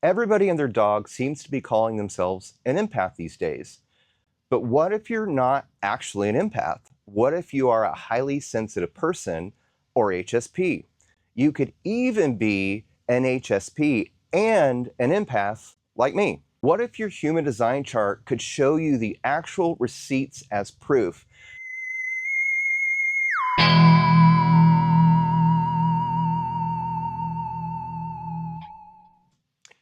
Everybody and their dog seems to be calling themselves an empath these days. But what if you're not actually an empath? What if you are a highly sensitive person or HSP? You could even be an HSP and an empath like me. What if your human design chart could show you the actual receipts as proof?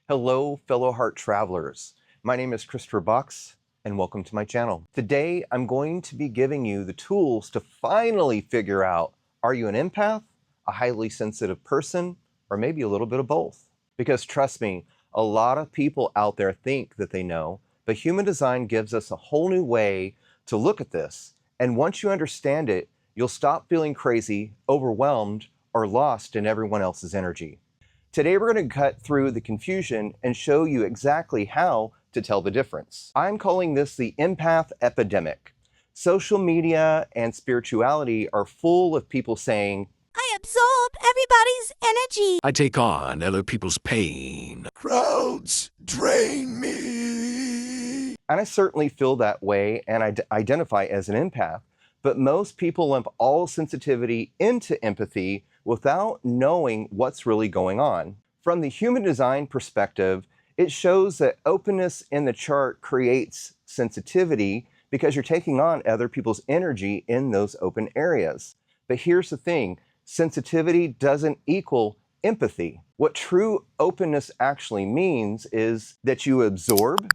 Hello, fellow heart travelers. My name is Christopher Box, and welcome to my channel. Today, I'm going to be giving you the tools to finally figure out, are you an empath, a highly sensitive person, or maybe a little bit of both? Because trust me, a lot of people out there think that they know, but human design gives us a whole new way to look at this. And once you understand it, you'll stop feeling crazy, overwhelmed, or lost in everyone else's energy. Today, we're going to cut through the confusion and show you exactly how to tell the difference. I'm calling this the empath epidemic. Social media and spirituality are full of people saying, I absorb everybody's energy. I take on other people's pain. Crowds drain me. and I certainly feel that way and I identify as an empath, but most people lump all sensitivity into empathy without knowing what's really going on. From the human design perspective, it shows that openness in the chart creates sensitivity because you're taking on other people's energy in those open areas. But here's the thing, sensitivity doesn't equal empathy. What true openness actually means is that you absorb,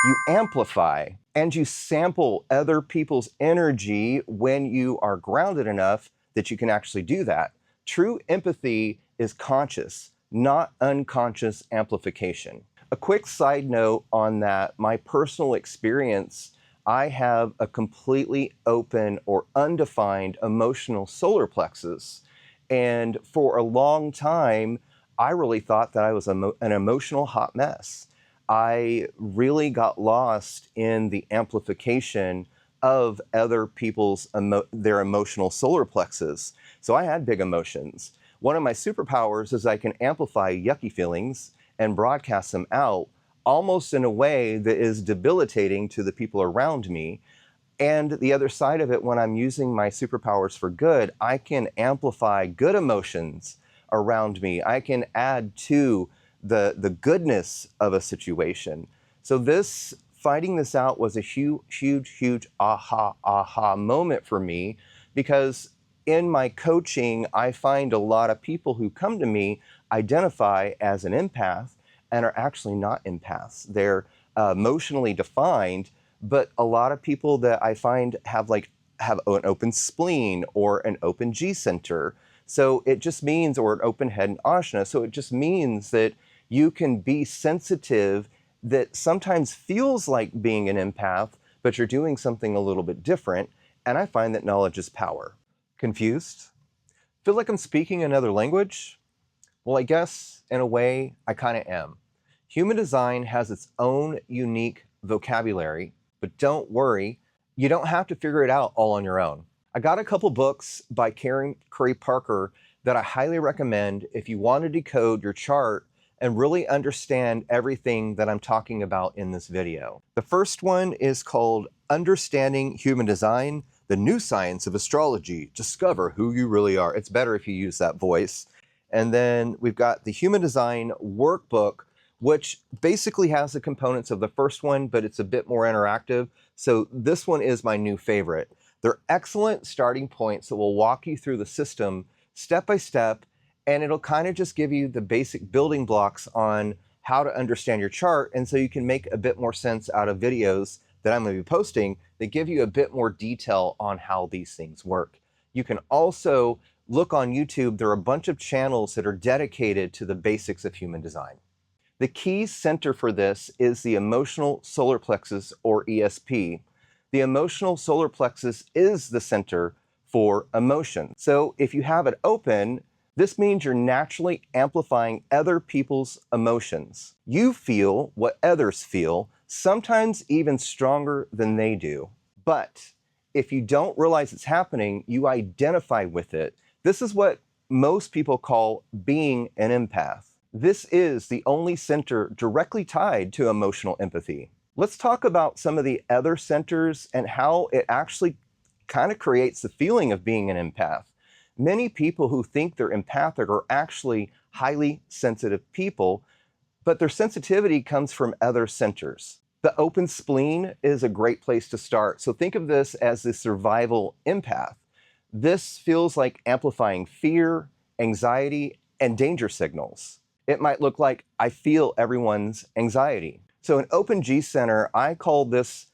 you amplify, and you sample other people's energy when you are grounded enough that you can actually do that. True empathy is conscious, not unconscious amplification. A quick side note on that, my personal experience, I have a completely open or undefined emotional solar plexus. And for a long time, I really thought that I was an emotional hot mess. I really got lost in the amplification of other people's their emotional solar plexus. So I had big emotions. One of my superpowers is I can amplify yucky feelings and broadcast them out almost in a way that is debilitating to the people around me. And the other side of it, when I'm using my superpowers for good, I can amplify good emotions around me. I can add to the goodness of a situation. So finding this out was a huge aha moment for me, because in my coaching, I find a lot of people who come to me identify as an empath and are actually not empaths. They're emotionally defined, but a lot of people that I find have an open spleen or an open G center. So it just means, or an open head and Ajna. So it just means that you can be sensitive that sometimes feels like being an empath, but you're doing something a little bit different. And I find that knowledge is power. Confused? Feel like I'm speaking another language? Well, I guess in a way I kind of am. Human design has its own unique vocabulary, but don't worry, you don't have to figure it out all on your own. I got a couple books by Karen Curry Parker that I highly recommend if you want to decode your chart and really understand everything that I'm talking about in this video. The first one is called Understanding Human Design, the New Science of Astrology. Discover who you really are. It's better if you use that voice. And then we've got the Human Design Workbook, which basically has the components of the first one, but it's a bit more interactive. So this one is my new favorite. They're excellent starting points that will walk you through the system step by step, and it'll kind of just give you the basic building blocks on how to understand your chart, and so you can make a bit more sense out of videos that I'm going to be posting that give you a bit more detail on how these things work. You can also look on YouTube. There are a bunch of channels that are dedicated to the basics of human design. The key center for this is the Emotional Solar Plexus, or ESP. The Emotional Solar Plexus is the center for emotion. So if you have it open, this means you're naturally amplifying other people's emotions. You feel what others feel, sometimes even stronger than they do. But if you don't realize it's happening, you identify with it. This is what most people call being an empath. This is the only center directly tied to emotional empathy. Let's talk about some of the other centers and how it actually kind of creates the feeling of being an empath. Many people who think they're empathic are actually highly sensitive people, but their sensitivity comes from other centers. The open spleen is a great place to start. So think of this as the survival empath. This feels like amplifying fear, anxiety, and danger signals. It might look like, I feel everyone's anxiety. So in Open G Center, I call this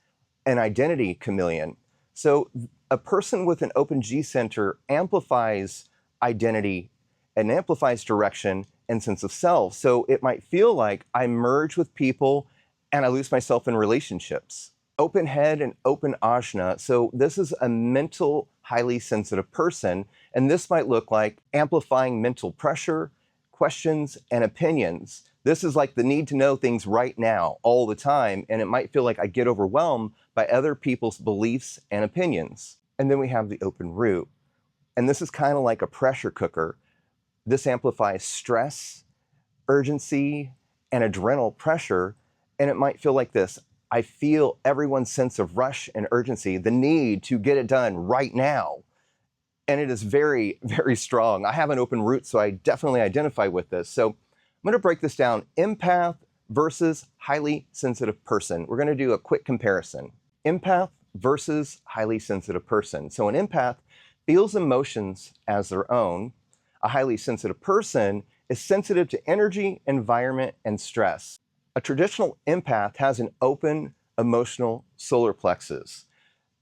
an identity chameleon. So a person with an Open G Center amplifies identity and amplifies direction and sense of self. So it might feel like I merge with people and I lose myself in relationships. Open head and open Ajna. So this is a mental, highly sensitive person, and this might look like amplifying mental pressure, questions, and opinions. This is like the need to know things right now, all the time, and it might feel like I get overwhelmed by other people's beliefs and opinions. And then we have the open root, and this is kind of like a pressure cooker. This amplifies stress, urgency, and adrenal pressure, and it might feel like this. I feel everyone's sense of rush and urgency, the need to get it done right now. And it is very, very strong. I have an open root, so I definitely identify with this. So I'm going to break this down. Empath versus highly sensitive person. We're going to do a quick comparison. Empath versus highly sensitive person. So an empath feels emotions as their own. A highly sensitive person is sensitive to energy, environment, and stress. A traditional empath has an open emotional solar plexus.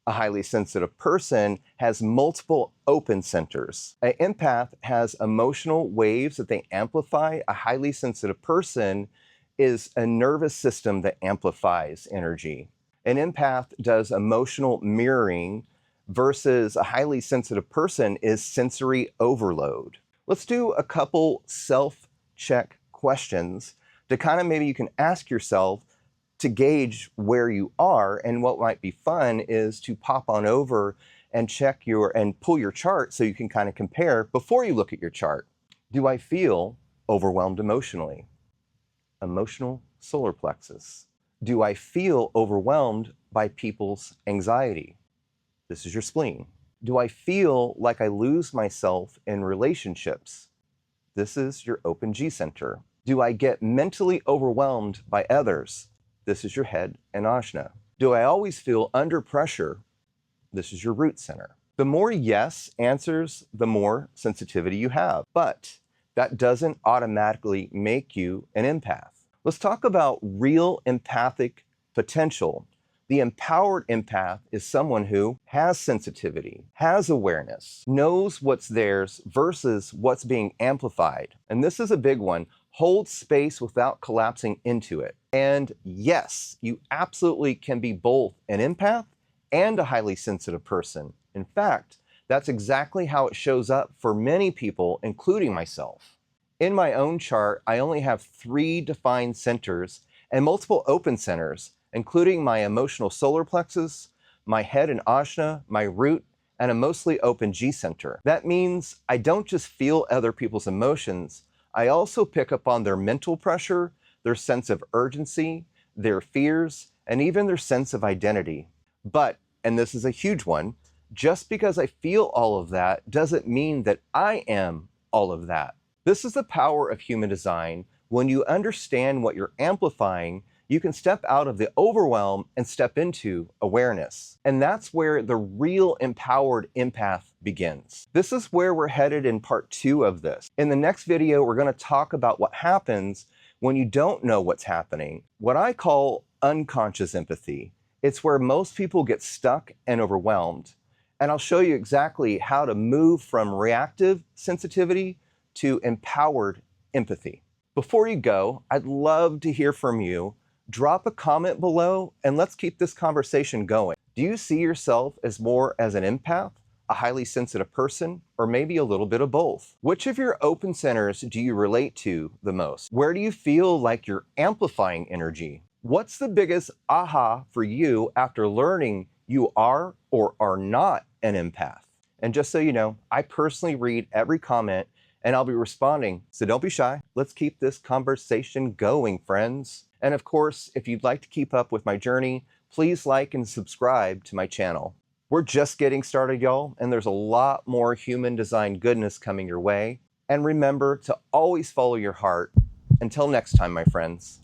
A highly sensitive person has multiple open centers. An empath has emotional waves that they amplify. A highly sensitive person is a nervous system that amplifies energy. An empath does emotional mirroring versus a highly sensitive person is sensory overload. Let's do a couple self-check questions to kind of maybe you can ask yourself to gauge where you are. And what might be fun is to pop on over and check and pull your chart so you can kind of compare before you look at your chart. Do I feel overwhelmed emotionally? Emotional solar plexus. Do I feel overwhelmed by people's anxiety? This is your spleen. Do I feel like I lose myself in relationships? This is your open G center. Do I get mentally overwhelmed by others? This is your head and Ajna. Do I always feel under pressure? This is your root center. The more yes answers, the more sensitivity you have. But that doesn't automatically make you an empath. Let's talk about real empathic potential. The empowered empath is someone who has sensitivity, has awareness, knows what's theirs versus what's being amplified. And this is a big one. Hold space without collapsing into it. And yes, you absolutely can be both an empath and a highly sensitive person. In fact, that's exactly how it shows up for many people, including myself. In my own chart, I only have 3 defined centers and multiple open centers, including my emotional solar plexus, my head and Ajna, my root, and a mostly open G center. That means I don't just feel other people's emotions, I also pick up on their mental pressure, their sense of urgency, their fears, and even their sense of identity. But, and this is a huge one, just because I feel all of that doesn't mean that I am all of that. This is the power of human design. When you understand what you're amplifying, you can step out of the overwhelm and step into awareness. And that's where the real empowered empath begins. This is where we're headed in part 2 of this. In the next video, we're going to talk about what happens when you don't know what's happening, what I call unconscious empathy. It's where most people get stuck and overwhelmed. And I'll show you exactly how to move from reactive sensitivity to empowered empathy. Before you go, I'd love to hear from you. Drop a comment below and let's keep this conversation going. Do you see yourself as more as an empath, a highly sensitive person, or maybe a little bit of both? Which of your open centers do you relate to the most? Where do you feel like you're amplifying energy? What's the biggest aha for you after learning you are or are not an empath? And just so you know, I personally read every comment and I'll be responding. So don't be shy. Let's keep this conversation going, friends. And of course, if you'd like to keep up with my journey, please like and subscribe to my channel. We're just getting started, y'all, and there's a lot more human design goodness coming your way. And remember to always follow your heart. Until next time, my friends.